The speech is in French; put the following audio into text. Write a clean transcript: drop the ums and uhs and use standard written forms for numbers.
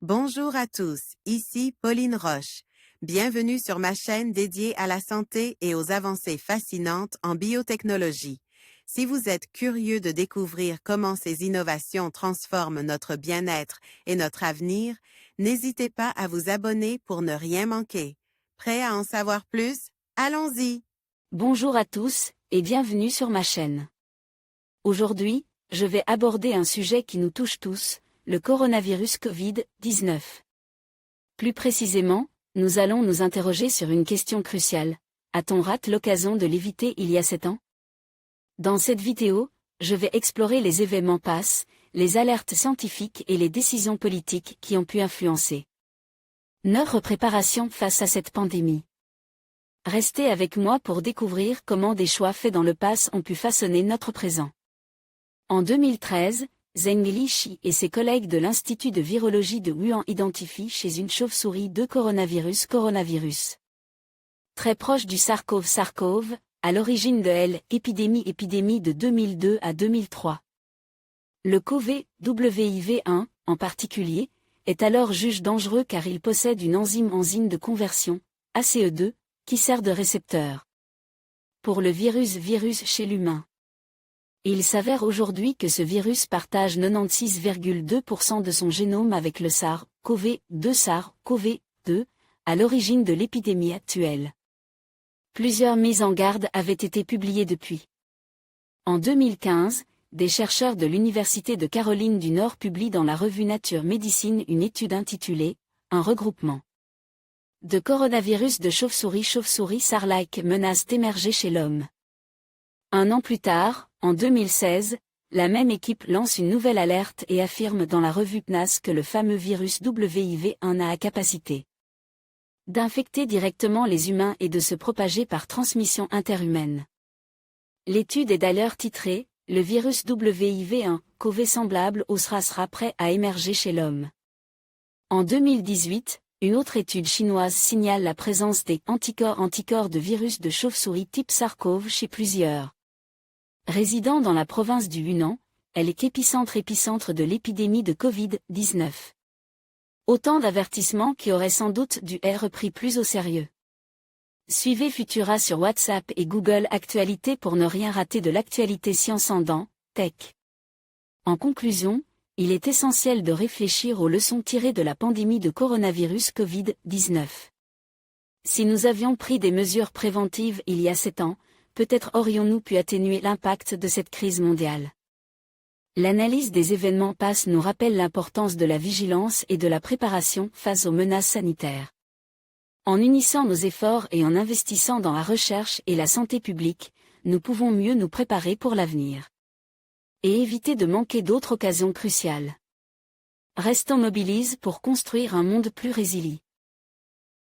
Bonjour à tous, ici Pauline Roche. Bienvenue sur ma chaîne dédiée à la santé et aux avancées fascinantes en biotechnologie. Si vous êtes curieux de découvrir comment ces innovations transforment notre bien-être et notre avenir, n'hésitez pas à vous abonner pour ne rien manquer. Prêt à en savoir plus? Allons-y! Bonjour à tous, et bienvenue sur ma chaîne. Aujourd'hui, je vais aborder un sujet qui nous touche tous, le coronavirus Covid-19. Plus précisément, nous allons nous interroger sur une question cruciale. A-t-on raté l'occasion de l'éviter il y a 7 ans? Dans cette vidéo, je vais explorer les événements passés, les alertes scientifiques et les décisions politiques qui ont pu influencer notre préparation face à cette pandémie. Restez avec moi pour découvrir comment des choix faits dans le passé ont pu façonner notre présent. En 2013, Zheng Lishi et ses collègues de l'Institut de virologie de Wuhan identifient chez une chauve-souris deux coronavirus. Très proche du SARS-CoV, à l'origine de l'épidémie de 2002 à 2003. Le COVID-WIV1, en particulier, est alors jugé dangereux car il possède une enzyme de conversion, ACE2, qui sert de récepteur pour le virus chez l'humain. Il s'avère aujourd'hui que ce virus partage 96,2% de son génome avec le SARS-CoV-2, à l'origine de l'épidémie actuelle. Plusieurs mises en garde avaient été publiées depuis. En 2015, des chercheurs de l'Université de Caroline du Nord publient dans la revue Nature Medicine une étude intitulée « Un regroupement de coronavirus de chauve-souris SARS-like menace d'émerger chez l'homme ». Un an plus tard, en 2016, la même équipe lance une nouvelle alerte et affirme dans la revue PNAS que le fameux virus WIV1 a la capacité d'infecter directement les humains et de se propager par transmission interhumaine. L'étude est d'ailleurs titrée « Le virus WIV1, COVID semblable au SRAS sera prêt à émerger chez l'homme ». En 2018, une autre étude chinoise signale la présence des anticorps de virus de chauve-souris type SARS-CoV chez plusieurs résidents dans la province du Hunan, elle est épicentre de l'épidémie de Covid-19. Autant d'avertissements qui auraient sans doute dû être pris plus au sérieux. Suivez Futura sur WhatsApp et Google Actualité pour ne rien rater de l'actualité science en dents, tech. En conclusion, il est essentiel de réfléchir aux leçons tirées de la pandémie de coronavirus Covid-19. Si nous avions pris des mesures préventives il y a 7 ans, peut-être aurions-nous pu atténuer l'impact de cette crise mondiale. L'analyse des événements passés nous rappelle l'importance de la vigilance et de la préparation face aux menaces sanitaires. En unissant nos efforts et en investissant dans la recherche et la santé publique, nous pouvons mieux nous préparer pour l'avenir. Et éviter de manquer d'autres occasions cruciales. Restons mobilisés pour construire un monde plus résilient.